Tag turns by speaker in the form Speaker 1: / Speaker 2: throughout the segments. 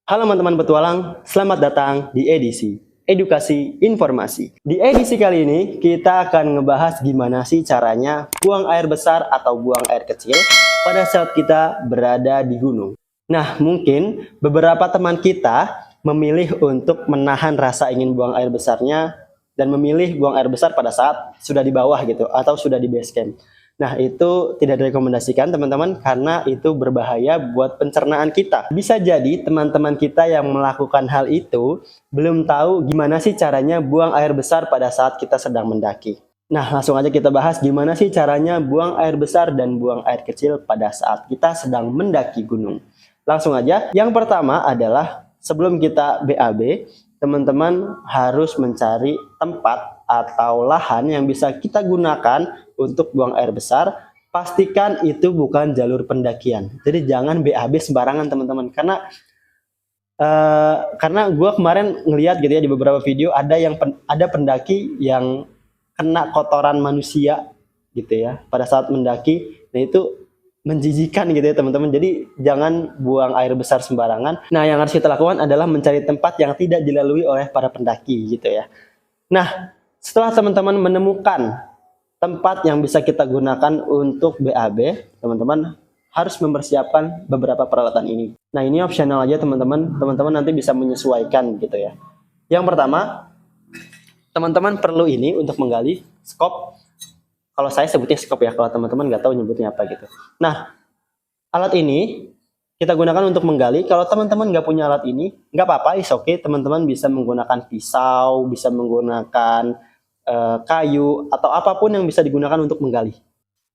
Speaker 1: Halo teman-teman petualang, selamat datang di edisi Edukasi Informasi. Di edisi kali ini kita akan ngebahas gimana sih caranya buang air besar atau buang air kecil pada saat kita berada di gunung. Nah, mungkin beberapa teman kita memilih untuk menahan rasa ingin buang air besarnya dan memilih buang air besar pada saat sudah di bawah gitu atau sudah di base camp. Nah, itu tidak direkomendasikan teman-teman karena itu berbahaya buat pencernaan kita. Bisa jadi teman-teman kita yang melakukan hal itu belum tahu gimana sih caranya buang air besar pada saat kita sedang mendaki. Nah, langsung aja kita bahas gimana sih caranya buang air besar dan buang air kecil pada saat kita sedang mendaki gunung. Langsung aja, yang pertama adalah sebelum kita BAB, teman-teman harus mencari tempat atau lahan yang bisa kita gunakan untuk buang air besar. Pastikan itu bukan jalur pendakian. Jadi jangan BAB sembarangan teman-teman, karena gue kemarin ngeliat gitu ya di beberapa video ada pendaki yang kena kotoran manusia gitu ya pada saat mendaki. Nah, itu menjijikan gitu ya teman-teman. Jadi jangan buang air besar sembarangan. Nah, yang harus kita lakukan adalah mencari tempat yang tidak dilalui oleh para pendaki gitu ya. Nah, setelah teman-teman menemukan tempat yang bisa kita gunakan untuk BAB, teman-teman harus mempersiapkan beberapa peralatan ini. Nah, ini opsional aja teman-teman. Teman-teman nanti bisa menyesuaikan gitu ya. Yang pertama, teman-teman perlu ini untuk menggali skop. Kalau saya sebutnya skop ya, kalau teman-teman nggak tahu nyebutnya apa gitu. Nah, alat ini kita gunakan untuk menggali. Kalau teman-teman nggak punya alat ini, nggak apa-apa, is oke. Teman-teman bisa menggunakan pisau, bisa menggunakan kayu, atau apapun yang bisa digunakan untuk menggali.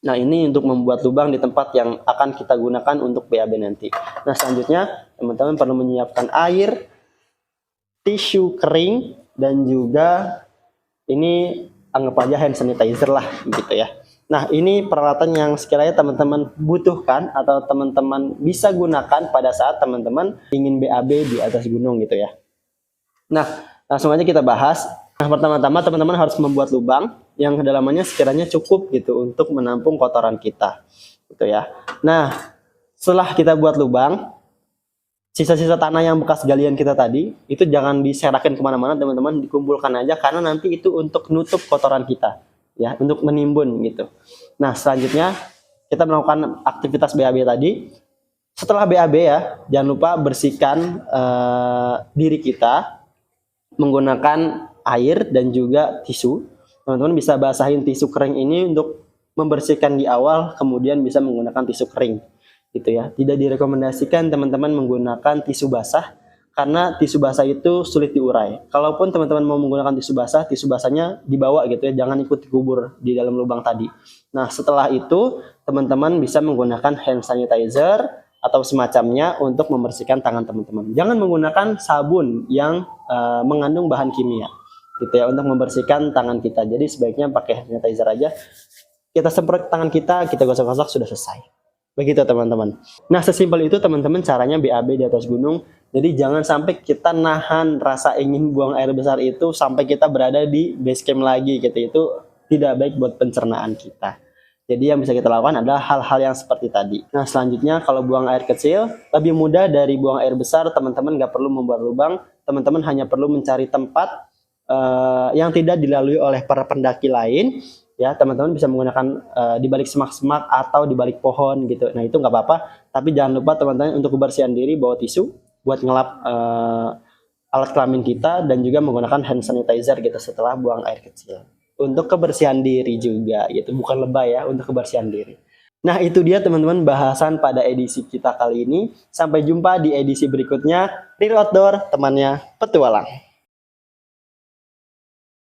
Speaker 1: Nah, ini untuk membuat lubang di tempat yang akan kita gunakan untuk BAB nanti. Nah, selanjutnya teman-teman perlu menyiapkan air, tisu kering, dan juga ini anggap aja hand sanitizer lah gitu ya. Nah, ini peralatan yang sekiranya teman-teman butuhkan atau teman-teman bisa gunakan pada saat teman-teman ingin BAB di atas gunung gitu ya. Nah, langsung aja kita bahas. Nah, pertama-tama teman-teman harus membuat lubang yang kedalamannya sekiranya cukup gitu untuk menampung kotoran kita gitu ya. Nah, setelah kita buat lubang, sisa-sisa tanah yang bekas galian kita tadi itu jangan diserakin kemana-mana teman-teman, dikumpulkan aja karena nanti itu untuk nutup kotoran kita ya, untuk menimbun gitu. Nah, selanjutnya kita melakukan aktivitas BAB tadi. Setelah BAB ya, jangan lupa bersihkan diri kita menggunakan air dan juga tisu. Teman-teman bisa basahin tisu kering ini untuk membersihkan di awal, kemudian bisa menggunakan tisu kering gitu ya. Tidak direkomendasikan teman-teman menggunakan tisu basah karena tisu basah itu sulit diurai. Kalaupun teman-teman mau menggunakan tisu basahnya dibawa gitu ya, jangan ikut dikubur di dalam lubang tadi. Nah, setelah itu teman-teman bisa menggunakan hand sanitizer atau semacamnya untuk membersihkan tangan teman-teman. Jangan menggunakan sabun yang mengandung bahan kimia gitu ya untuk membersihkan tangan kita. Jadi sebaiknya pakai hand sanitizer aja. Kita semprot tangan kita gosok-gosok, sudah selesai. Begitu teman-teman. Nah, sesimpel itu teman-teman caranya BAB di atas gunung. Jadi jangan sampai kita nahan rasa ingin buang air besar itu sampai kita berada di base camp lagi gitu. Itu tidak baik buat pencernaan kita. Jadi yang bisa kita lakukan adalah hal-hal yang seperti tadi. Nah, selanjutnya kalau buang air kecil lebih mudah dari buang air besar. Teman-teman nggak perlu membuat lubang. Teman-teman hanya perlu mencari tempat yang tidak dilalui oleh para pendaki lain ya. Teman-teman bisa menggunakan di balik semak-semak atau di balik pohon gitu. Nah, itu nggak apa-apa, tapi jangan lupa teman-teman untuk kebersihan diri bawa tisu buat ngelap alat kelamin kita dan juga menggunakan hand sanitizer gitu setelah buang air kecil untuk kebersihan diri juga gitu, bukan lebay ya, untuk kebersihan diri. Nah, itu dia teman-teman bahasan pada edisi kita kali ini. Sampai jumpa di edisi berikutnya. Real Outdoor, temannya petualang.